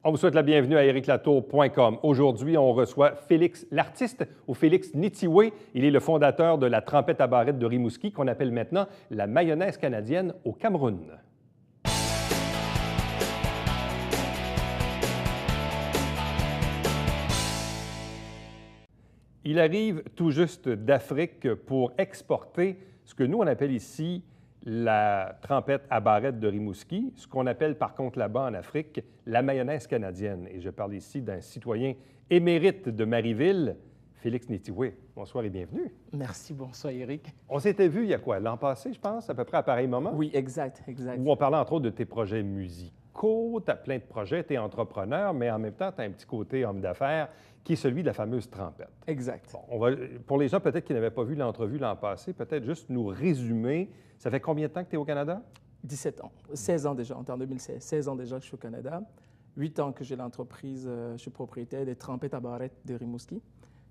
On vous souhaite la bienvenue à ericlatour.com. Aujourd'hui, on reçoit Félix l'artiste ou Félix Nitiwé. Il est le fondateur de la trempette à barrettes de Rimouski qu'on appelle maintenant la mayonnaise canadienne au Cameroun. Il arrive tout juste d'Afrique pour exporter ce que nous, on appelle ici la trempette à barrettes de Rimouski, ce qu'on appelle par contre là-bas en Afrique la mayonnaise canadienne. Et je parle ici d'un citoyen émérite de Marieville, Félix Nitiwé. Bonsoir et bienvenue. Merci, bonsoir Éric. On s'était vu il y a quoi, l'an passé, je pense, à peu près à pareil moment? Oui, exact. Où on parlait entre autres de tes projets musicaux, tu as plein de projets, tu es entrepreneur, mais en même temps, tu as un petit côté homme d'affaires qui est celui de la fameuse trempette. Exact. Bon, pour les gens peut-être qui n'avaient pas vu l'entrevue l'an passé, peut-être juste nous résumer. Ça fait combien de temps que tu es au Canada? 17 ans. 16 ans déjà, on est en 2016. 16 ans déjà que je suis au Canada. 8 ans que j'ai l'entreprise, je suis propriétaire des trempettes à barrettes de Rimouski,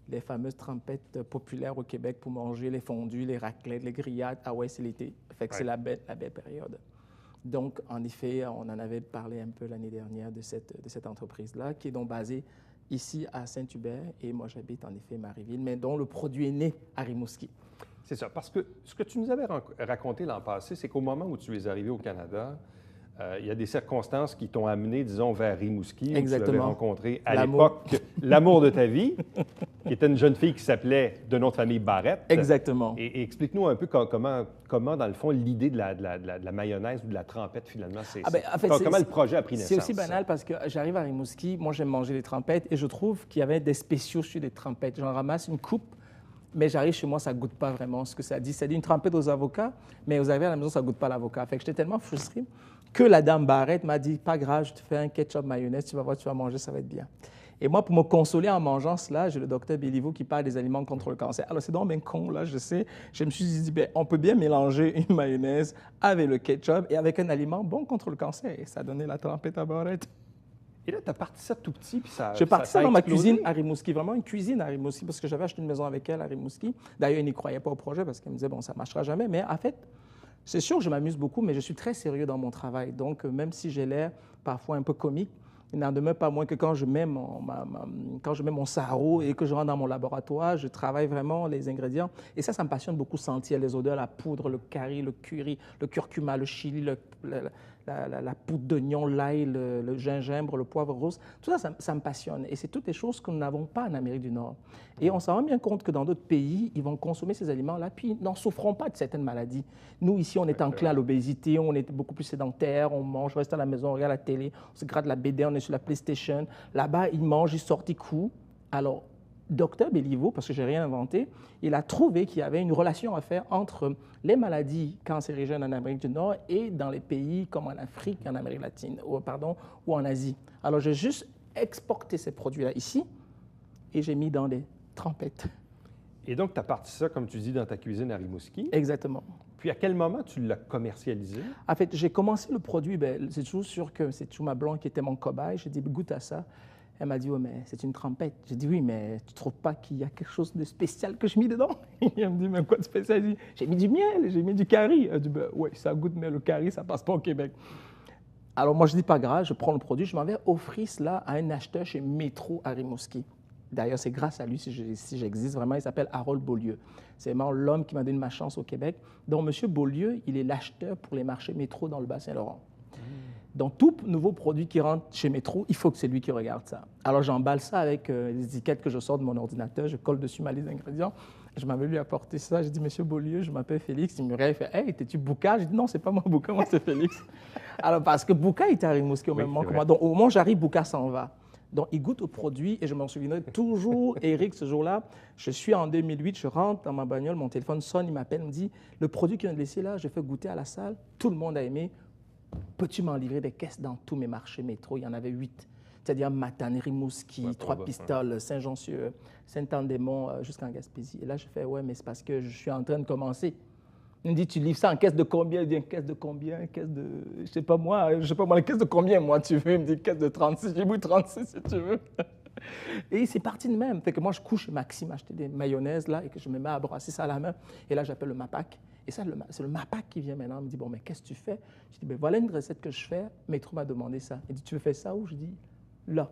les fameuses trempettes populaires au Québec pour manger les fondus, les raclettes, les grillades. Ah ouais, c'est l'été. Fait que c'est la belle période. Donc, en effet, on en avait parlé un peu l'année dernière de cette entreprise-là, qui est donc basée ici à Saint-Hubert, et moi j'habite en effet Marieville, mais dont le produit est né à Rimouski. C'est ça, parce que ce que tu nous avais raconté l'an passé, c'est qu'au moment où tu es arrivé au Canada, il y a des circonstances qui t'ont amené, disons, vers Rimouski, où tu avais rencontré à l'époque l'amour de ta vie, qui était une jeune fille qui s'appelait de notre famille Barrette. Exactement. Et explique-nous un peu comment, dans le fond, l'idée de la mayonnaise ou de la trempette, finalement, c'est comment le projet a pris naissance. C'est aussi banal parce que j'arrive à Rimouski, moi j'aime manger les trempettes et je trouve qu'il y avait des spéciaux sur les trempettes. J'en ramasse une coupe, mais j'arrive chez moi, ça ne goûte pas vraiment ce que ça dit. Ça dit une trempette aux avocats, mais vous arrivez à la maison, ça ne goûte pas l'avocat. Fait que j'étais tellement frustré que la dame Barrette m'a dit, pas grave, je te fais un ketchup mayonnaise, tu vas voir, tu vas manger, ça va être bien. Et moi, pour me consoler en mangeant cela, j'ai le docteur Béliveau qui parle des aliments contre le cancer. Alors, c'est donc bien con, là, je sais. Je me suis dit, bien, on peut bien mélanger une mayonnaise avec le ketchup et avec un aliment bon contre le cancer. Et ça donnait la trempette à barrettes. Et là, tu as parti ça tout petit, puis ça. J'ai parti ça dans ma cuisine à Rimouski, vraiment une cuisine à Rimouski, parce que j'avais acheté une maison avec elle à Rimouski. D'ailleurs, elle n'y croyait pas au projet parce qu'elle me disait, bon, ça ne marchera jamais. Mais en fait, c'est sûr que je m'amuse beaucoup, mais je suis très sérieux dans mon travail. Donc, même si j'ai l'air parfois un peu comique, il n'en demeure pas moins que quand je mets mon sarreau et que je rentre dans mon laboratoire, je travaille vraiment les ingrédients. Et ça me passionne beaucoup sentir les odeurs, la poudre, le curry, le curry, le curcuma, le chili, la poudre d'oignon, l'ail, le gingembre, le poivre rose. Tout ça, ça me passionne. Et c'est toutes des choses que nous n'avons pas en Amérique du Nord. Et on s'en rend bien compte que dans d'autres pays, ils vont consommer ces aliments-là, puis ils n'en souffront pas de certaines maladies. Nous, ici, on est enclin à l'obésité, on est beaucoup plus sédentaire, on mange, on reste à la maison, on regarde la télé, on se gratte la BD, on est sur la PlayStation. Là-bas, ils mangent, ils sortent, ils couent. Alors, Docteur Béliveau, parce que je n'ai rien inventé, il a trouvé qu'il y avait une relation à faire entre les maladies cancérigènes en Amérique du Nord et dans les pays comme en Afrique, en Amérique latine, ou en Asie. Alors, j'ai juste exporté ces produits-là ici et j'ai mis dans des trempettes. Et donc, tu as parti ça, comme tu dis, dans ta cuisine à Rimouski. Exactement. Puis, à quel moment tu l'as commercialisé? En fait, j'ai commencé le produit, c'est toujours sûr que c'est toujours ma blonde qui était mon cobaye. J'ai dit, goûte à ça. Elle m'a dit, oui, mais c'est une trempette. J'ai dit, oui, mais tu ne trouves pas qu'il y a quelque chose de spécial que je mets dedans? Elle me dit, mais quoi de spécial? J'ai dit, j'ai mis du miel, j'ai mis du curry. Elle dit, oui, ça goûte, mais le curry, ça ne passe pas au Québec. Alors moi, je dis, pas grave, je prends le produit, je m'en vais offrir cela à un acheteur chez Métro à Rimouski. D'ailleurs, c'est grâce à lui si j'existe vraiment. Il s'appelle Harold Beaulieu. C'est vraiment l'homme qui m'a donné ma chance au Québec. Donc, M. Beaulieu, il est l'acheteur pour les marchés Métro dans le Bas-Saint-Laurent. Donc, tout nouveau produit qui rentre chez Métro, il faut que c'est lui qui regarde ça. Alors, j'emballe ça avec les étiquettes que je sors de mon ordinateur, je colle dessus ma liste d'ingrédients. Je m'avais lui apporté ça. J'ai dit, Monsieur Beaulieu, je m'appelle Félix. Il me regarde, il fait, hey, t'es-tu Bouka? J'ai dit, non, c'est pas moi Bouka, moi c'est Félix. Alors, parce que Bouka était à Rimouski au même moment que moi. Donc, au moment où j'arrive, Bouka s'en va. Donc, il goûte au produit et je m'en souviendrai toujours, Éric, ce jour-là, je suis en 2008, je rentre dans ma bagnole, mon téléphone sonne, il m'appelle, il me dit, le produit qu'il vient de laisser là, je fais goûter à la salle, tout le monde a aimé. Peux-tu m'en livrer des caisses dans tous mes marchés métro? Il y en avait 8. C'est-à-dire Matane, Rimouski, Trois-Pistoles, Saint-Jean-sur, Saint-Anne-des-Monts, jusqu'en Gaspésie. Et là, je fais, ouais, mais c'est parce que je suis en train de commencer. Il me dit, tu livres ça en caisse de combien? Je dis, caisse de combien? Caisse de... Je sais pas moi, la caisse de combien, moi, tu veux? Il me dit, caisse de 36. J'ai dit, 36, si tu veux. Et c'est parti de même. Fait que moi, je couche chez Maxime acheter des mayonnaises, là, et que je me mets à brasser ça à la main. Et là, j'appelle le MAPAC. Et ça, c'est le MAPAC qui vient maintenant. Il me dit, bon, mais qu'est-ce que tu fais? Je dis, ben voilà une recette que je fais. Métro m'a demandé ça. Il dit, tu veux faire ça où? Je dis, là.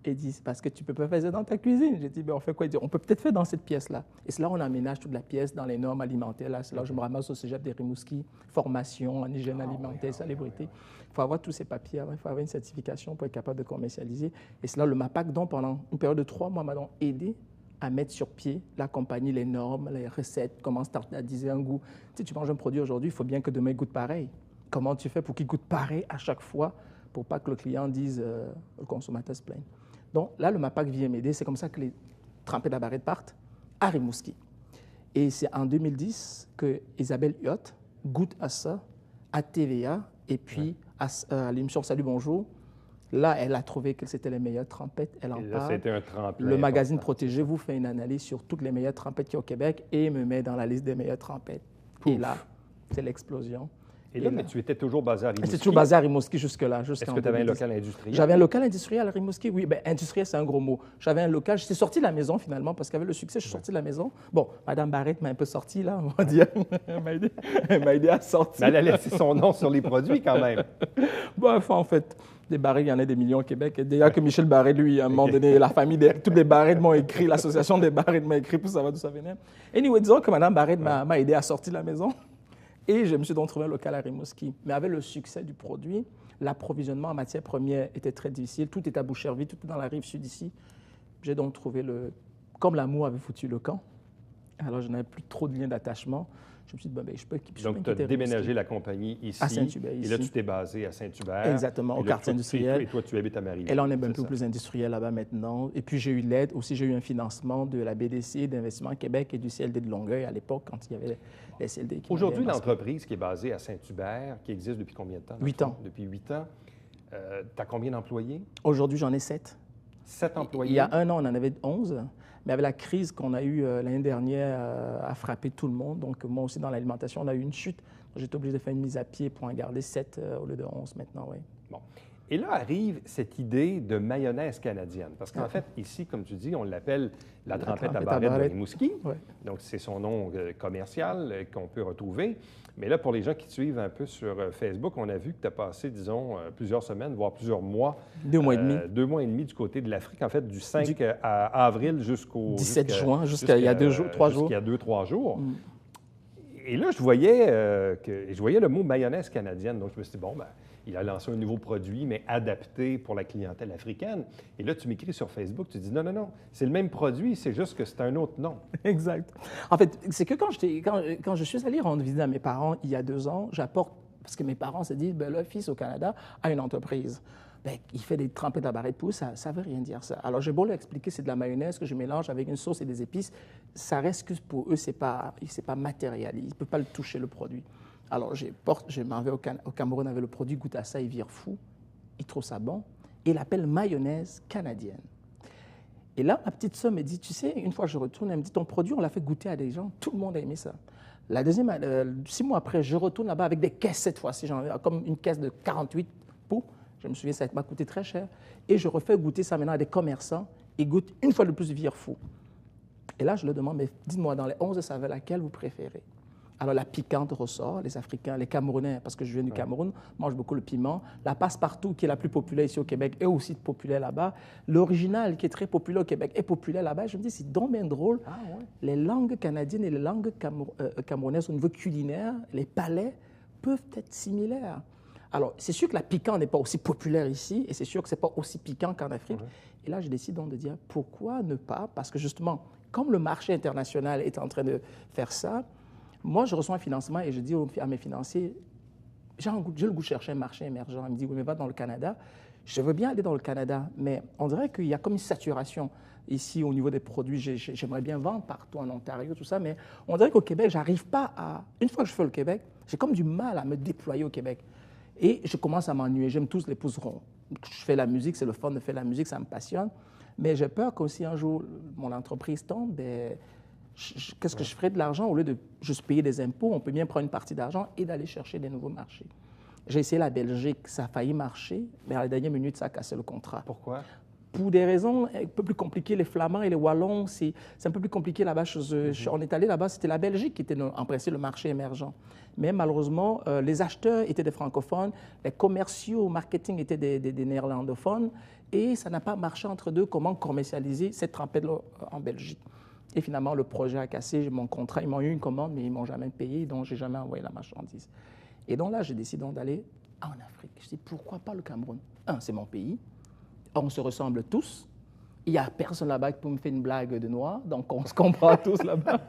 Il dit, c'est parce que tu ne peux pas faire ça dans ta cuisine. J'ai dit, ben, on fait quoi? Il dit, on peut peut-être faire dans cette pièce-là. Et c'est là on aménage toute la pièce dans les normes alimentaires. Là, c'est là où je me ramasse au cégep des Rimouski, formation en hygiène alimentaire, salubrité. Il faut avoir tous ces papiers, il faut avoir une certification pour être capable de commercialiser. Et c'est là le MAPAC, donc pendant une période de 3 mois, m'a donc aidé à mettre sur pied la compagnie, les normes, les recettes, comment standardiser un goût. Tu sais, tu manges un produit aujourd'hui, il faut bien que demain il goûte pareil. Comment tu fais pour qu'il goûte pareil à chaque fois, pour pas que le client dise, le consommateur se plaigne. Donc là, le MAPAC vient m'aider. C'est comme ça que les trempettes à barrettes partent à Rimouski. Et c'est en 2010 que Isabelle Huot goûte à ça à TVA et puis à l'émission Salut Bonjour. Là, elle a trouvé que c'était les meilleures trempettes. Elle en Et là, parle. c'était un tremplin. Le magazine important. Protégé vous fait une analyse sur toutes les meilleures trempettes qu'il y a au Québec et me met dans la liste des meilleures trempettes. Et là, c'est l'explosion. Et là, mais tu étais toujours basé à Rimouski. C'était toujours basé à Rimouski jusque-là. Est-ce que tu avais un local industriel? J'avais un local industriel à Rimouski, oui. Ben, industriel, c'est un gros mot. J'avais un local, j'étais sorti de la maison finalement, parce qu'avec le succès, je suis sorti de la maison. Bon, Mme Barrette m'a un peu sorti, là, on va dire. Elle m'a aidé à sortir. Mais elle a laissé son nom sur les produits quand même. Bon, enfin, en fait, des Barrettes, il y en a des millions au Québec. Et déjà que Michel Barrette, lui, à un moment donné, la famille, toutes les Barrettes m'ont écrit, l'association des Barrettes m'a écrit pour savoir d'où ça venait. Anyway, disons que Mme Barrette m'a aidé à sortir de la maison. Et je me suis donc trouvé un local à Rimouski. Mais avec le succès du produit, l'approvisionnement en matières premières était très difficile. Tout est à Boucherville, tout est dans la rive sud ici. J'ai donc trouvé comme l'amour avait foutu le camp. Alors, je n'avais plus trop de liens d'attachement. Je me suis dit, ben, je peux quitter. Donc, tu as déménagé la compagnie ici. À Saint-Hubert, ici. Et là, tu t'es basé à Saint-Hubert. Exactement, au quartier industriel. Et toi, tu habites à Marieville. Et là, on est un peu plus industriel là-bas maintenant. Et puis, j'ai eu l'aide. Aussi, j'ai eu un financement de la BDC, d'Investissement Québec et du CLD de Longueuil à l'époque, quand il y avait les CLD. Aujourd'hui, l'entreprise qui est basée à Saint-Hubert, qui existe depuis combien de temps? 8 ans. Depuis 8 ans. Tu as combien d'employés? Aujourd'hui, j'en ai 7. 7 employés? Il y a un an, on en avait 11. Mais avec la crise qu'on a eue l'année dernière, a frappé tout le monde. Donc, moi aussi, dans l'alimentation, on a eu une chute. J'étais obligé de faire une mise à pied pour en garder 7 au lieu de 11 maintenant, oui. Bon. Et là arrive cette idée de mayonnaise canadienne. Parce qu'en fait, ici, comme tu dis, on l'appelle la trempette à barrette de Rimouski. Ouais. Donc, c'est son nom commercial qu'on peut retrouver. Mais là, pour les gens qui te suivent un peu sur Facebook, on a vu que tu as passé, disons, plusieurs semaines, voire plusieurs mois. 2 mois et demi. 2 mois et demi du côté de l'Afrique, en fait, du 5 avril jusqu'au 17 juin, jusqu'à il y a 3 jours. Jusqu'à 2-3 jours. Et là, je voyais le mot mayonnaise canadienne. Donc, je me suis dit, bon, ben, il a lancé un nouveau produit, mais adapté pour la clientèle africaine. Et là, tu m'écris sur Facebook, tu dis, non, non, non, c'est le même produit, c'est juste que c'est un autre nom. Exact. En fait, c'est que quand je suis allé rendre visite à mes parents il y a 2 ans, j'apporte, parce que mes parents se disent, ben, leur fils au Canada a une entreprise. Ben, il fait des trempettes à barrette pousse, ça ne veut rien dire ça. Alors, j'ai beau leur expliquer, c'est de la mayonnaise que je mélange avec une sauce et des épices, ça reste que pour eux, c'est pas matériel, ils ne peuvent pas le toucher, le produit. Alors, je m'en vais au Cameroun avec le produit, goûte à ça, il vire fou, il trouve ça bon, et il l'appelle mayonnaise canadienne. Et là, ma petite soeur me dit, tu sais, une fois je retourne, elle me dit, ton produit, on l'a fait goûter à des gens, tout le monde a aimé ça. La deuxième, 6 mois après, je retourne là-bas avec des caisses cette fois-ci, comme une caisse de 48 pots. Je me souviens, ça m'a coûté très cher. Et je refais goûter ça maintenant à des commerçants. Ils goûtent une fois de plus vire fou. Et là, je leur demande, mais dites-moi, dans les 11 saveurs, laquelle vous préférez? Alors, la piquante ressort. Les Africains, les Camerounais, parce que je viens du Cameroun, mangent beaucoup le piment. La passe-partout, qui est la plus populaire ici au Québec, est aussi populaire là-bas. L'original, qui est très populaire au Québec, est populaire là-bas. Je me dis, c'est donc bien drôle. Ah, ouais. Les langues canadiennes et les langues camerounaises, au niveau culinaire, les palais peuvent être similaires. Alors, c'est sûr que la piquante n'est pas aussi populaire ici, et c'est sûr que ce n'est pas aussi piquant qu'en Afrique. Et là, je décide donc de dire, pourquoi ne pas? Parce que justement, comme le marché international est en train de faire ça, moi, je reçois un financement et je dis à mes financiers, j'ai le goût de chercher un marché émergent. Ils me disent, oui, mais va dans le Canada. Je veux bien aller dans le Canada, mais on dirait qu'il y a comme une saturation ici au niveau des produits. J'aimerais bien vendre partout en Ontario, tout ça, mais on dirait qu'au Québec, j'arrive pas à... Une fois que je fais le Québec, j'ai comme du mal à me déployer au Québec. Et je commence à m'ennuyer. J'aime tous les pouces ronds. Je fais la musique, c'est le fun de faire la musique, ça me passionne. Mais j'ai peur qu'aussi un jour, mon entreprise tombe, qu'est-ce que je ferais de l'argent au lieu de juste payer des impôts? On peut bien prendre une partie d'argent et d'aller chercher des nouveaux marchés. J'ai essayé la Belgique, ça a failli marcher, mais à la dernière minute, ça a cassé le contrat. Pourquoi? pour des raisons un peu plus compliquées, les Flamands et les Wallons, c'est un peu plus compliqué là-bas. On est allé là-bas, c'était la Belgique qui était en principe le marché émergent. Mais malheureusement, les acheteurs étaient des francophones, les commerciaux, marketing étaient des néerlandophones, et ça n'a pas marché entre deux, comment commercialiser cette trempette-là en Belgique. Et finalement, le projet a cassé, mon contrat, ils m'ont eu une commande, mais ils ne m'ont jamais payé, donc je n'ai jamais envoyé la marchandise. Et donc là, j'ai décidé d'aller en Afrique. Je dis, pourquoi pas le Cameroun? C'est mon pays. On se ressemble tous. Il n'y a personne là-bas qui peut me faire une blague de noir, donc on se comprend tous là-bas.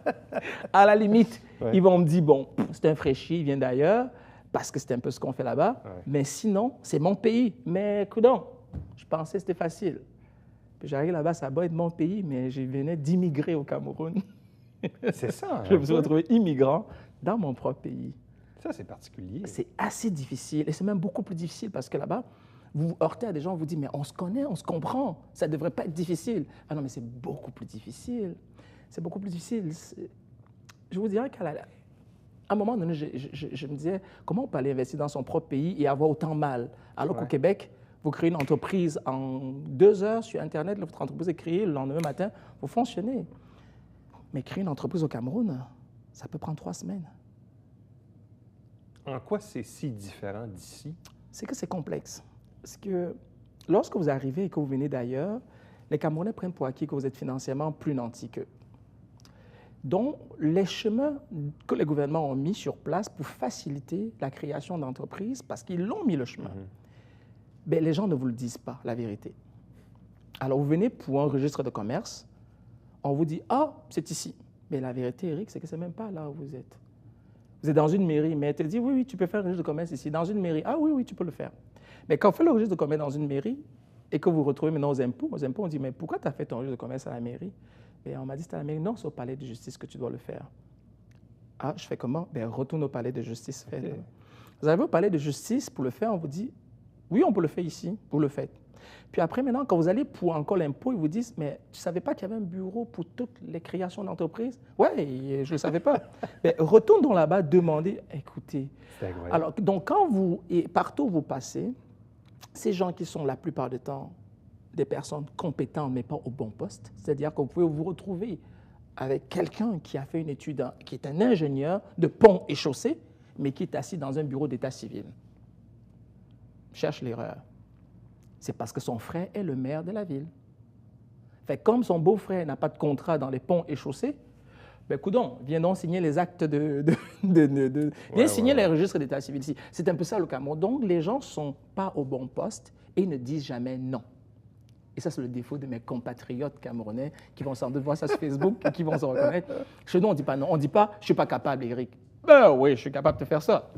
À la limite, ils vont me dire, bon, c'est un fraîchi, il vient d'ailleurs, parce que c'est un peu ce qu'on fait là-bas. Mais sinon, c'est mon pays. Mais coudonc, je pensais que c'était facile. Puis j'arrive là-bas, ça va être mon pays, mais je venais d'immigrer au Cameroun. C'est ça. Je me suis retrouvé immigrant dans mon propre pays. Ça, c'est particulier. C'est assez difficile, et c'est même beaucoup plus difficile parce que là-bas, vous vous heurtez à des gens, on vous dit, mais on se connaît, on se comprend, ça ne devrait pas être difficile. Ah non, mais c'est beaucoup plus difficile. C'est beaucoup plus difficile. Je vous dirais qu'à un moment donné, je me disais, comment on peut aller investir dans son propre pays et avoir autant mal? Alors qu'au Québec, vous créez une entreprise en 2 heures sur Internet, votre entreprise est créée, le lendemain matin, vous fonctionnez. Mais créer une entreprise au Cameroun, ça peut prendre 3 semaines. En quoi c'est si différent d'ici? C'est que c'est complexe. Parce que lorsque vous arrivez et que vous venez d'ailleurs, les Camerounais prennent pour acquis que vous êtes financièrement plus nantis qu'eux. Donc, les chemins que les gouvernements ont mis sur place pour faciliter la création d'entreprises, parce qu'ils l'ont mis le chemin, les gens ne vous le disent pas, la vérité. Alors, vous venez pour un registre de commerce, on vous dit « Ah, c'est ici ». Mais la vérité, Eric, c'est que ce n'est même pas là où vous êtes. Vous êtes dans une mairie, mais elle te dit « Oui, oui, tu peux faire un registre de commerce ici. » Dans une mairie, « Ah oui, oui, tu peux le faire. » Mais quand on fait le registre de commerce dans une mairie et que vous retrouvez maintenant aux impôts, on dit « Mais pourquoi tu as fait ton registre de commerce à la mairie ?» Et on m'a dit « C'est à la mairie. » Non, c'est au palais de justice que tu dois le faire. Ah, je fais comment? Retourne au palais de justice. Okay. Vous arrivez au palais de justice pour le faire, on vous dit « Oui, on peut le faire ici. » Vous le faites. Puis après, maintenant, quand vous allez pour encore l'impôt, ils vous disent « Mais tu ne savais pas qu'il y avait un bureau pour toutes les créations d'entreprises? » Oui, je ne le savais pas. Mais retourne donc là-bas, demandez « Écoutez. » Alors, donc, quand vous, et partout où vous passez, ces gens qui sont la plupart du temps des personnes compétentes, mais pas au bon poste, c'est-à-dire que vous pouvez vous retrouver avec quelqu'un qui a fait une étude, qui est un ingénieur de pont et chaussée, mais qui est assis dans un bureau d'état civil. Cherche l'erreur. C'est parce que son frère est le maire de la ville. Fait comme son beau-frère n'a pas de contrat dans les ponts et chaussées, coudonc, viens donc signer les actes viens signer les registres d'état civil ici. C'est un peu ça le Cameroun. Donc, les gens ne sont pas au bon poste et ne disent jamais non. Et ça, c'est le défaut de mes compatriotes camerounais qui vont sans doute voir ça sur Facebook et qui vont se reconnaître. Chez nous, on ne dit pas non. On ne dit pas « je ne suis pas capable, Eric ». Ben oui, je suis capable de faire ça.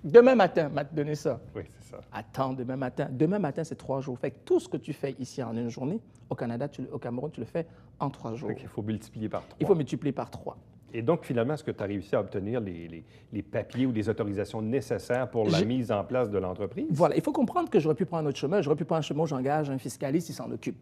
Demain matin, m'a donné ça. Oui, c'est ça. Attends, demain matin. Demain matin, c'est 3 jours. Fait que tout ce que tu fais ici en une journée, au Canada, au Cameroun, tu le fais en 3 jours. Il faut multiplier par 3. Il faut multiplier par 3. Et donc, finalement, est-ce que tu as réussi à obtenir les papiers ou les autorisations nécessaires pour la mise en place de l'entreprise? Voilà. Il faut comprendre que j'aurais pu prendre un autre chemin. J'aurais pu prendre un chemin où j'engage un fiscaliste, il s'en occupe.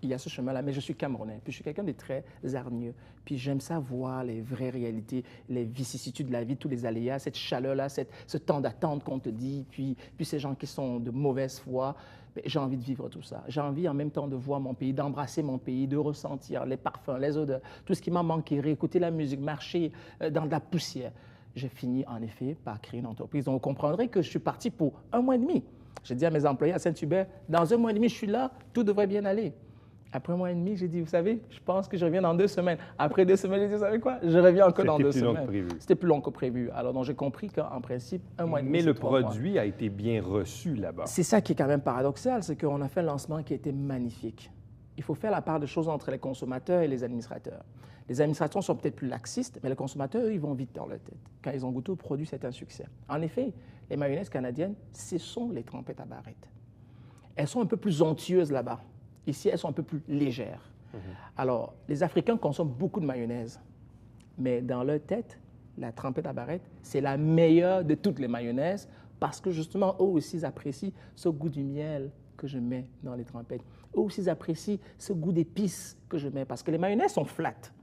Il y a ce chemin-là, mais je suis Camerounais, puis je suis quelqu'un de très hargneux, puis j'aime ça voir les vraies réalités, les vicissitudes de la vie, tous les aléas, cette chaleur-là, ce temps d'attente qu'on te dit, puis ces gens qui sont de mauvaise foi. J'ai envie de vivre tout ça. J'ai envie en même temps de voir mon pays, d'embrasser mon pays, de ressentir les parfums, les odeurs, tout ce qui m'a manqué, réécouter la musique, marcher dans de la poussière. J'ai fini en effet par créer une entreprise. Donc vous comprendrez que je suis parti pour 1 mois et demi. J'ai dit à mes employés à Saint-Hubert, dans 1 mois et demi, je suis là, tout devrait bien aller. Après 1 mois et demi, j'ai dit, vous savez, je pense que je reviens dans 2 semaines. Après 2 semaines, j'ai dit, vous savez quoi? Je reviens encore dans 2 semaines. C'était plus long que prévu. Alors, donc, j'ai compris qu'en principe, 1 mois et demi, mais le produit a été bien reçu là-bas. C'est ça qui est quand même paradoxal, c'est qu'on a fait un lancement qui a été magnifique. Il faut faire la part des choses entre les consommateurs et les administrateurs. Les administrateurs sont peut-être plus laxistes, mais les consommateurs, eux, ils vont vite dans leur tête. Quand ils ont goûté au produit, c'est un succès. En effet, les mayonnaises canadiennes, ce sont les trempettes à barrettes. Elles sont un peu plus onctueuses là-bas. Ici, elles sont un peu plus légères. Alors, les Africains consomment beaucoup de mayonnaise, mais dans leur tête, la trempette à barrette, c'est la meilleure de toutes les mayonnaises parce que justement, eux aussi, ils apprécient ce goût du miel que je mets dans les trempettes. Eux aussi, ils apprécient ce goût d'épices que je mets parce que les mayonnaises sont flattes.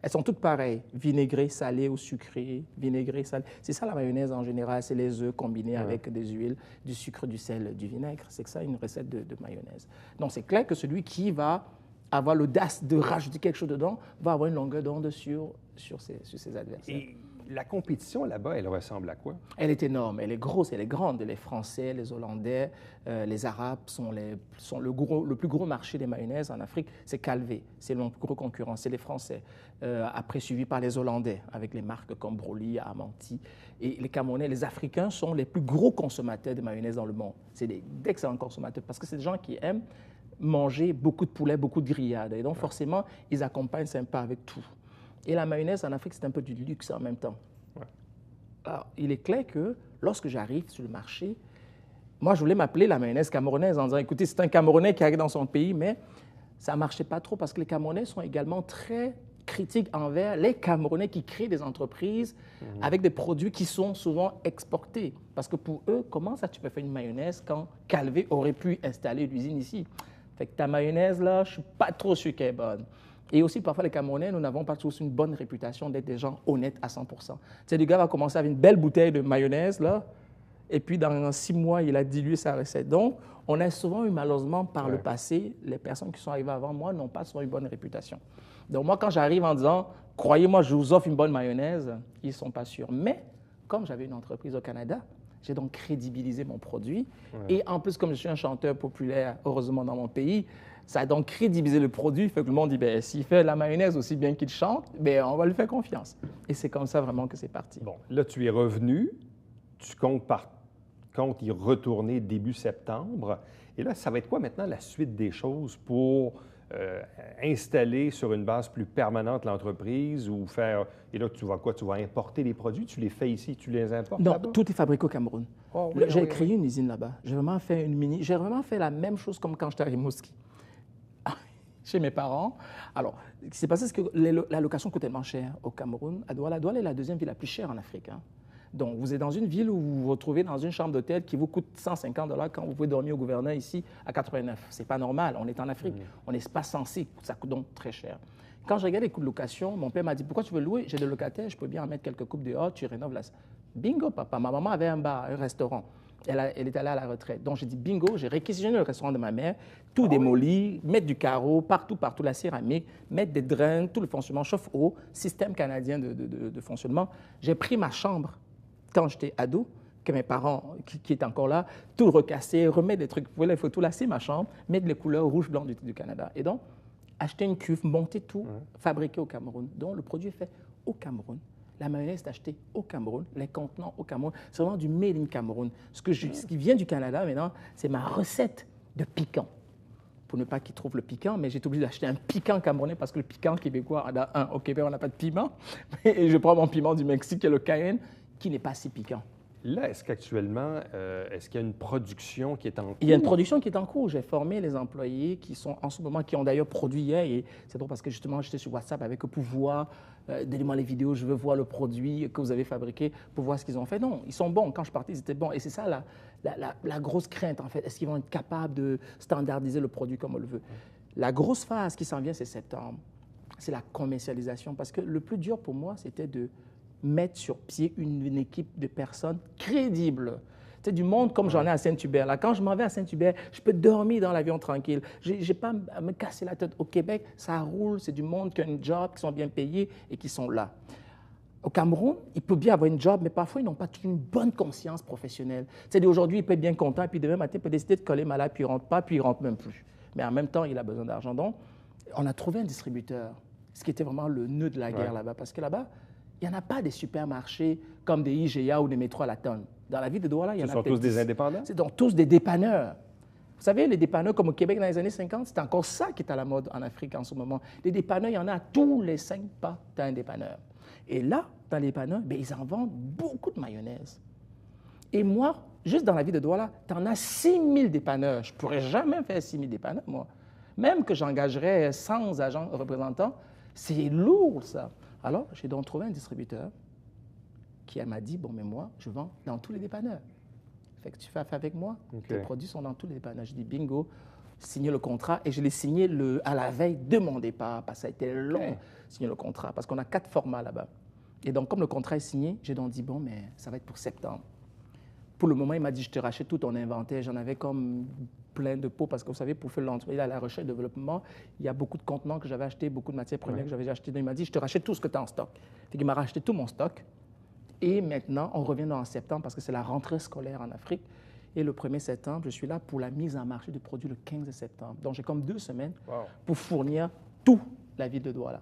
Elles sont toutes pareilles, vinaigrées, salées ou sucrées, vinaigrées, salées. C'est ça la mayonnaise en général, c'est les œufs combinés avec des huiles, du sucre, du sel, du vinaigre. C'est que ça, une recette de mayonnaise. Donc c'est clair que celui qui va avoir l'audace de rajouter quelque chose dedans va avoir une longueur d'onde sur ses adversaires. Et la compétition là-bas, elle ressemble à quoi? Elle est énorme, elle est grosse, elle est grande. Les Français, les Hollandais, les Arabes sont le plus gros marché des mayonnaises en Afrique. C'est Calvé, c'est le plus gros concurrent, c'est les Français. Après, suivi par les Hollandais, avec les marques comme Broly, Amanti. Et les Camerounais, les Africains sont les plus gros consommateurs de mayonnaise dans le monde. C'est d'excellents consommateurs parce que c'est des gens qui aiment manger beaucoup de poulet, beaucoup de grillades. Et donc, forcément, ils accompagnent sympa avec tout. Et la mayonnaise en Afrique, c'est un peu du luxe en même temps. Ouais. Alors, il est clair que lorsque j'arrive sur le marché, moi, je voulais m'appeler la mayonnaise camerounaise en disant, écoutez, c'est un Camerounais qui arrive dans son pays, mais ça ne marchait pas trop parce que les Camerounais sont également très critiques envers les Camerounais qui créent des entreprises avec des produits qui sont souvent exportés. Parce que pour eux, comment ça tu peux faire une mayonnaise quand Calvé aurait pu installer une usine ici? Fait que ta mayonnaise, là, je ne suis pas trop sûr qu'elle est bonne. Et aussi, parfois, les Camerounais, nous n'avons pas tous une bonne réputation d'être des gens honnêtes à 100%. Tu sais, le gars va commencer avec une belle bouteille de mayonnaise, là, et puis dans 6 mois, il a dilué sa recette. Donc, on a souvent eu, malheureusement, par le passé, les personnes qui sont arrivées avant moi n'ont pas souvent une bonne réputation. Donc, moi, quand j'arrive en disant, croyez-moi, je vous offre une bonne mayonnaise, ils ne sont pas sûrs. Mais, comme j'avais une entreprise au Canada, j'ai donc crédibilisé mon produit. Et en plus, comme je suis un chanteur populaire, heureusement, dans mon pays, ça a donc crédibilisé le produit. Fait que le monde dit, ben, s'il fait la mayonnaise aussi bien qu'il chante, ben, on va lui faire confiance. Et c'est comme ça vraiment que c'est parti. Bon, là, tu es revenu. Tu comptes y retourner début septembre. Et là, ça va être quoi maintenant la suite des choses pour installer sur une base plus permanente l'entreprise ou faire... Et là, tu vas quoi? Tu vas importer les produits? Tu les fais ici? Tu les importes Non, là-bas? tout est fabriqué au Cameroun. Oh, oui, j'ai créé une usine là-bas. J'ai vraiment fait la même chose comme quand j'étais à Rimouski. Chez mes parents. Alors, ce qui s'est passé, c'est que la location coûte tellement cher au Cameroun. Douala est la deuxième ville la plus chère en Afrique. Hein. Donc, vous êtes dans une ville où vous vous retrouvez dans une chambre d'hôtel qui vous coûte 150 $ quand vous pouvez dormir au gouverneur ici à 89. C'est pas normal. On est en Afrique. On n'est pas censé. Ça coûte donc très cher. Quand je regarde les coûts de location, mon père m'a dit, pourquoi tu veux louer? J'ai des locataires, je peux bien en mettre quelques coupes dehors, tu rénoves la... Bingo, papa. Ma maman avait un bar, un restaurant. Elle est allée à la retraite. Donc, j'ai dit, bingo, j'ai réquisitionné le restaurant de ma mère, tout démoli, mettre du carreau, partout, la céramique, mettre des drains, tout le fonctionnement, chauffe-eau, système canadien de fonctionnement. J'ai pris ma chambre quand j'étais ado, que mes parents, qui étaient encore là, tout recasser, remettre des trucs. Voilà, il faut tout lasser ma chambre, mettre les couleurs rouge, blanc du Canada. Et donc, acheter une cuve, monter tout, fabriqué au Cameroun. Donc, le produit est fait au Cameroun. La mayonnaise est achetée au Cameroun, les contenants au Cameroun. C'est vraiment du made in Cameroun. Ce qui vient du Canada maintenant, c'est ma recette de piquant. Pour ne pas qu'ils trouvent le piquant, mais j'ai été obligé d'acheter un piquant camerounais parce que le piquant québécois, au Québec, on n'a pas de piment. Et je prends mon piment du Mexique, qui est le cayenne, qui n'est pas si piquant. Là, est-ce qu'actuellement, est-ce qu'il y a une production qui est en cours? Il y a une production qui est en cours. J'ai formé les employés qui sont en ce moment, qui ont d'ailleurs produit hier. Et c'est drôle parce que justement, j'étais sur WhatsApp avec eux pour voir, donnez-moi les vidéos, je veux voir le produit que vous avez fabriqué pour voir ce qu'ils ont fait. Non, ils sont bons. Quand je partais, ils étaient bons. Et c'est ça la grosse crainte, en fait. Est-ce qu'ils vont être capables de standardiser le produit comme on le veut? La grosse phase qui s'en vient, c'est septembre. C'est la commercialisation. Parce que le plus dur pour moi, c'était de mettre sur pied une équipe de personnes crédibles. C'est du monde comme j'en ai à Saint-Hubert. Là, quand je m'en vais à Saint-Hubert, je peux dormir dans l'avion tranquille. Je n'ai pas à me casser la tête. Au Québec, ça roule. C'est du monde qui a un job, qui sont bien payés et qui sont là. Au Cameroun, il peut bien avoir un job, mais parfois, ils n'ont pas une bonne conscience professionnelle. C'est-à-dire, aujourd'hui, il peut être bien content, et puis demain matin, il peut décider de coller malade, puis il ne rentre pas, puis il ne rentre même plus. Mais en même temps, il a besoin d'argent. Donc, on a trouvé un distributeur, ce qui était vraiment le nœud de la guerre là-bas. Parce que là-bas, il n'y en a pas des supermarchés comme des IGA ou des métros à la tonne. Dans la ville de Douala, il y en a Ce sont tous des indépendants? C'est donc tous des dépanneurs. Vous savez, les dépanneurs comme au Québec dans les années 50, c'est encore ça qui est à la mode en Afrique en ce moment. Les dépanneurs, il y en a à tous les 5 pas, tu as un dépanneur. Et là, dans les dépanneurs, ils en vendent beaucoup de mayonnaise. Et moi, juste dans la ville de Douala, tu en as 6 000 dépanneurs. Je ne pourrais jamais faire 6 000 dépanneurs, moi. Même que j'engagerais 100 agents représentants, c'est lourd, ça. Alors, j'ai donc trouvé un distributeur qui m'a dit, bon, mais moi, je vends dans tous les dépanneurs. Fait que tu fais affaire avec moi, tes produits sont dans tous les dépanneurs. Je dis, bingo, signé le contrat et je l'ai signé à la veille de mon départ, parce que ça a été long, OK. signer le contrat, parce qu'on a 4 formats là-bas. Et donc, comme le contrat est signé, j'ai donc dit, bon, mais ça va être pour septembre. Pour le moment, il m'a dit, je te rachète tout ton inventaire. J'en avais comme plein de pots, parce que vous savez, pour faire l'entreprise, la recherche et le développement, il y a beaucoup de contenants que j'avais achetés, beaucoup de matières premières que j'avais acheté. Donc, il m'a dit, je te rachète tout ce que tu as en stock. Il m'a racheté tout mon stock. Et maintenant, on revient en septembre, parce que c'est la rentrée scolaire en Afrique. Et le 1er septembre, je suis là pour la mise en marché du produit le 15 septembre. Donc, j'ai comme 2 semaines pour fournir toute la ville de Douala.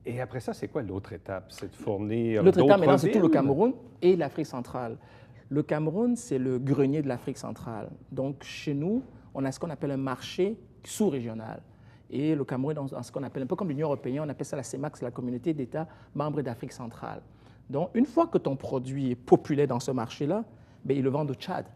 Et après ça, c'est quoi l'autre étape? C'est de fournir L'autre étape, d'autres maintenant, c'est tout le villes? Cameroun et l'Afrique centrale. Le Cameroun, c'est le grenier de l'Afrique centrale. Donc, chez nous, on a ce qu'on appelle un marché sous-régional. Et le Cameroun, dans ce qu'on appelle, un peu comme l'Union européenne, on appelle ça la CEMAC, la communauté d'États membres d'Afrique centrale. Donc, une fois que ton produit est populaire dans ce marché-là, bien, ils le vendent au Tchad,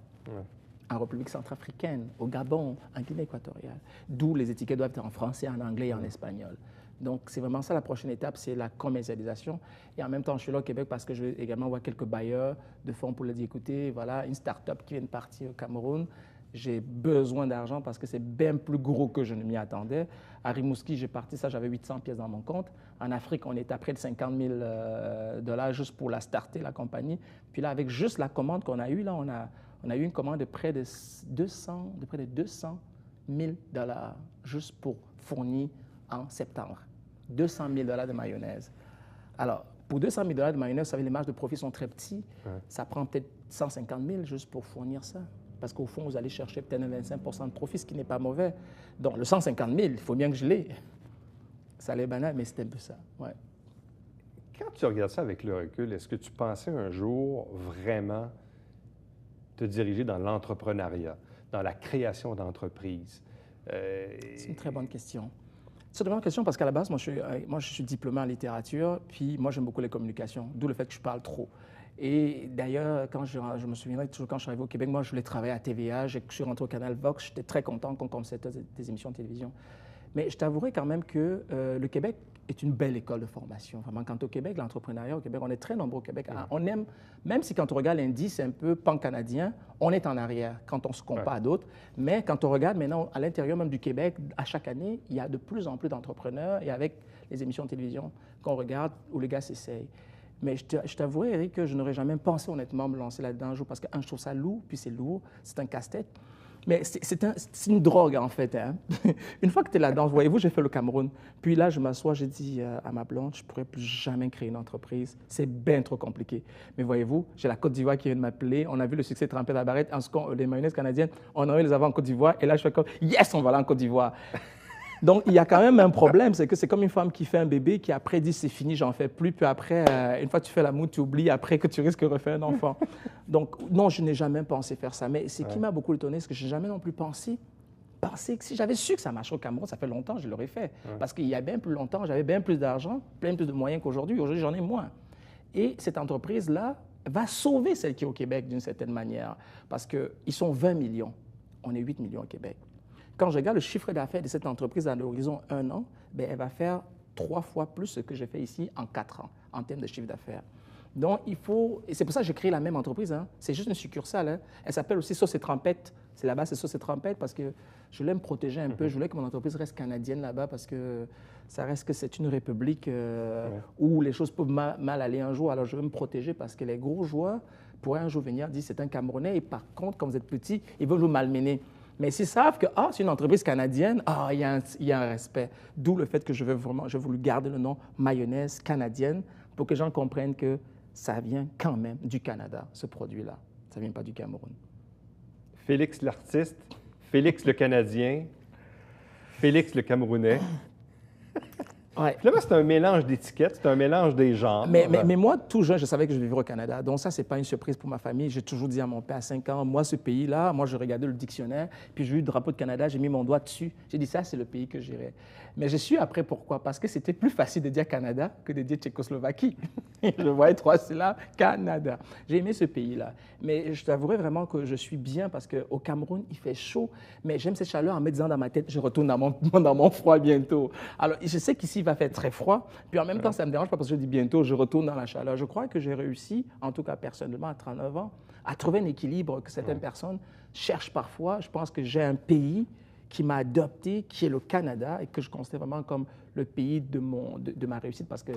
en République centrafricaine, au Gabon, en Guinée équatoriale, d'où les étiquettes doivent être en français, en anglais et en espagnol. Donc, c'est vraiment ça la prochaine étape, c'est la commercialisation. Et en même temps, je suis là au Québec parce que je vais également voir quelques bailleurs de fonds pour leur dire, écoutez, voilà, une start-up qui vient de partir au Cameroun, j'ai besoin d'argent parce que c'est bien plus gros que je ne m'y attendais. À Rimouski, j'ai parti ça, j'avais 800 pièces dans mon compte. En Afrique, on est à près de 50 000 $ juste pour la starter, la compagnie. Puis là, avec juste la commande qu'on a eue, là, on a eu une commande de près de 200 000 $ juste pour fournir en septembre. 200 000 $ de mayonnaise. Alors, pour 200 000 $ de mayonnaise, vous savez, les marges de profit sont très petits. Ça prend peut-être 150 000 juste pour fournir ça. Parce qu'au fond, vous allez chercher peut-être un 25 % de profit, ce qui n'est pas mauvais. Donc, le 150 000, il faut bien que je l'ai. Ça allait banal, mais c'était un peu ça. Ouais. Quand tu regardes ça avec le recul, est-ce que tu pensais un jour vraiment te diriger dans l'entrepreneuriat, dans la création d'entreprises? C'est une très bonne question. C'est une bonne question parce qu'à la base, moi, je suis diplômé en littérature, puis moi, j'aime beaucoup les communications, d'où le fait que je parle trop. Et d'ailleurs, quand je me souviendrai toujours quand je suis arrivé au Québec, moi, je voulais travailler à TVA, je suis rentré au Canal Vox, j'étais très content qu'on concède des émissions de télévision. Mais je t'avouerai quand même que le Québec est une belle école de formation. Vraiment, quant au Québec, l'entrepreneuriat au Québec, on est très nombreux au Québec. On aime, même si quand on regarde l'indice un peu pan-canadien, on est en arrière quand on se compare à d'autres. Mais quand on regarde maintenant à l'intérieur même du Québec, à chaque année, il y a de plus en plus d'entrepreneurs et avec les émissions de télévision qu'on regarde où les gars s'essayent. Mais je t'avouerai, Eric, que je n'aurais jamais pensé honnêtement me lancer là-dedans un jour parce que, je trouve ça lourd, puis c'est lourd, c'est un casse-tête. Mais c'est une drogue, en fait. Hein. Une fois que tu es là-dedans, voyez-vous, j'ai fait le Cameroun. Puis là, je m'assois, j'ai dit à ma blonde, je ne pourrais plus jamais créer une entreprise. C'est bien trop compliqué. Mais voyez-vous, j'ai la Côte d'Ivoire qui vient de m'appeler. On a vu le succès de Trempette à Barrette. Les mayonnaises canadiennes, on aurait les avoir en Côte d'Ivoire. Et là, je fais comme, yes, on va aller en Côte d'Ivoire. Donc, il y a quand même un problème, c'est que c'est comme une femme qui fait un bébé, qui après dit c'est fini, j'en fais plus, puis après, une fois que tu fais l'amour, tu oublies après que tu risques de refaire un enfant. Donc, non, je n'ai jamais pensé faire ça. Mais ce qui m'a beaucoup étonné, c'est que je n'ai jamais non plus pensé que si j'avais su que ça marchait au Cameroun, ça fait longtemps, je l'aurais fait. Parce qu'il y a bien plus longtemps, j'avais bien plus d'argent, bien plus de moyens qu'aujourd'hui. Aujourd'hui, j'en ai moins. Et cette entreprise-là va sauver celle qui est au Québec d'une certaine manière, parce qu'ils sont 20 millions. On est 8 millions au Québec. Quand je regarde le chiffre d'affaires de cette entreprise à l'horizon 1 an, bien, elle va faire 3 fois plus ce que j'ai fait ici en 4 ans, en termes de chiffre d'affaires. Donc, il faut... Et c'est pour ça que j'ai créé la même entreprise. Hein. C'est juste une succursale. Hein. Elle s'appelle aussi Sauce et Trempette. C'est là-bas, c'est Sauce et Trempette parce que je voulais me protéger un peu. Je voulais que mon entreprise reste canadienne là-bas parce que ça reste que c'est une république où les choses peuvent mal aller un jour. Alors, je veux me protéger parce que les gros joueurs pourraient un jour venir dire c'est un Camerounais et par contre, quand vous êtes petit, ils veulent vous malmener. Mais s'ils savent que c'est une entreprise canadienne, il y a un respect. D'où le fait que j'ai voulu garder le nom mayonnaise canadienne pour que les gens comprennent que ça vient quand même du Canada, ce produit-là. Ça ne vient pas du Cameroun. Félix l'artiste, Félix le Canadien, Félix le Camerounais. Ouais. Finalement, c'est un mélange d'étiquettes, c'est un mélange des genres. Mais moi, tout jeune, je savais que je vivrais au Canada. Donc ça, ce n'est pas une surprise pour ma famille. J'ai toujours dit à mon père à 5 ans, moi, ce pays-là, moi, je regardais le dictionnaire, puis j'ai vu le drapeau de Canada, j'ai mis mon doigt dessus. J'ai dit, ça, c'est le pays que j'irais. Mais je suis après, pourquoi? Parce que c'était plus facile de dire Canada que de dire Tchécoslovaquie. Je voyais 3 syllabes, Canada. J'ai aimé ce pays-là. Mais je t'avouerai vraiment que je suis bien parce qu'au Cameroun, il fait chaud, mais j'aime cette chaleur en me disant dans ma tête, je retourne dans mon froid bientôt. Alors, je sais qu'ici, il va faire très froid, puis en même temps, ça ne me dérange pas parce que je dis bientôt, je retourne dans la chaleur. Je crois que j'ai réussi, en tout cas personnellement, à 39 ans, à trouver un équilibre que certaines personnes cherchent parfois. Je pense que j'ai un pays qui m'a adopté, qui est le Canada, et que je considère vraiment comme le pays de ma réussite, parce que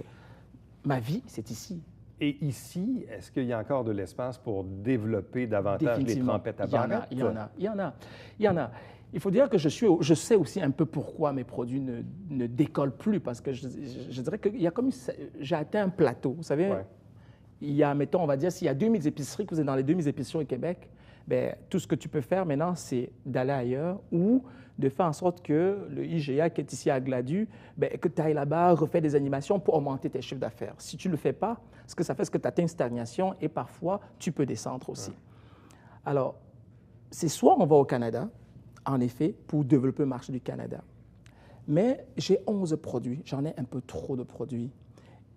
ma vie, c'est ici. Et ici, est-ce qu'il y a encore de l'espace pour développer davantage les trempettes à barrettes? Il y en a. Il faut dire que je sais aussi un peu pourquoi mes produits ne décollent plus, parce que je dirais que j'ai atteint un plateau. Vous savez, il y a, mettons, on va dire, s'il y a 2000 épiceries, que vous êtes dans les 2000 épiceries au Québec, bien, tout ce que tu peux faire maintenant, c'est d'aller ailleurs ou de faire en sorte que le IGA qui est ici à Gladu, bien, que tu ailles là-bas, refais des animations pour augmenter tes chiffres d'affaires. Si tu ne le fais pas, ce que ça fait, c'est que tu atteins une stagnation et parfois, tu peux descendre aussi. Alors, c'est soit on va au Canada, en effet, pour développer le marché du Canada. Mais j'ai 11 produits, j'en ai un peu trop de produits.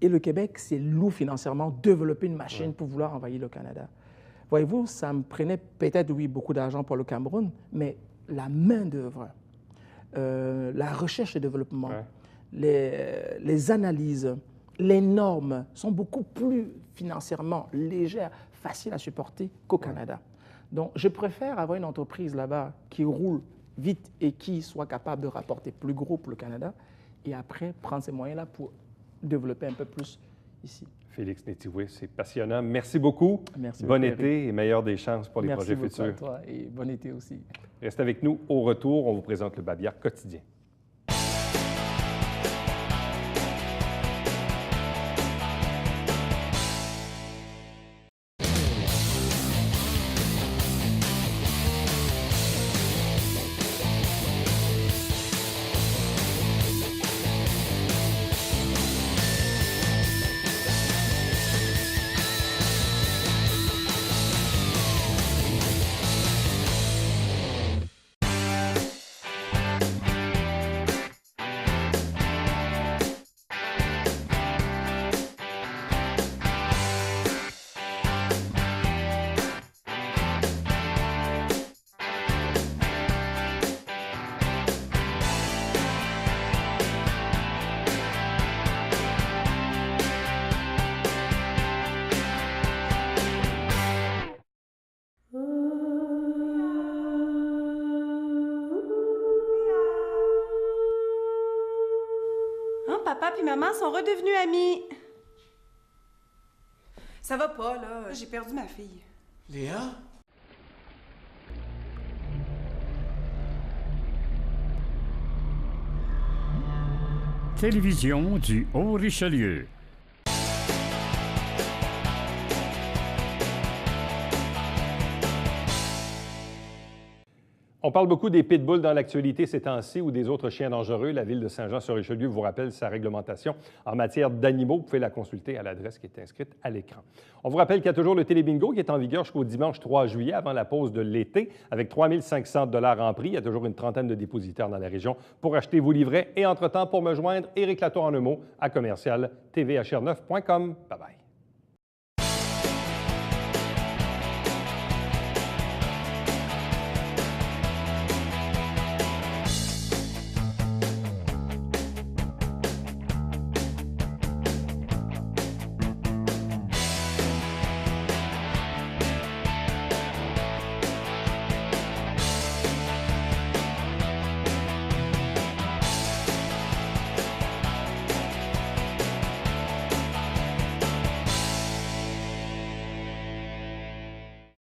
Et le Québec, c'est lourd financièrement, développer une machine pour vouloir envahir le Canada. Voyez-vous, ça me prenait peut-être, oui, beaucoup d'argent pour le Cameroun, mais la main-d'œuvre, la recherche et développement, les analyses, les normes sont beaucoup plus financièrement légères, faciles à supporter qu'au Canada. Donc, je préfère avoir une entreprise là-bas qui roule vite et qui soit capable de rapporter plus gros pour le Canada et après prendre ces moyens-là pour développer un peu plus ici. Félix Nétiwé, c'est passionnant. Merci beaucoup. Merci bon beaucoup, été et meilleures des chances pour les projets futurs. Merci beaucoup à toi et bon été aussi. Restez avec nous. Au retour, on vous présente le Babillard quotidien. Papa puis maman sont redevenus amis. Ça va pas, là. J'ai perdu ma fille. Léa? Télévision du Haut-Richelieu. On parle beaucoup des pitbulls dans l'actualité ces temps-ci ou des autres chiens dangereux. La Ville de Saint-Jean-sur-Richelieu vous rappelle sa réglementation en matière d'animaux. Vous pouvez la consulter à l'adresse qui est inscrite à l'écran. On vous rappelle qu'il y a toujours le Télébingo qui est en vigueur jusqu'au dimanche 3 juillet avant la pause de l'été avec 3 500 $ en prix. Il y a toujours une trentaine de dépositaires dans la région pour acheter vos livrets. Et entre-temps, pour me joindre, Éric Latour en un mot à commercial tvhr9.com. Bye bye.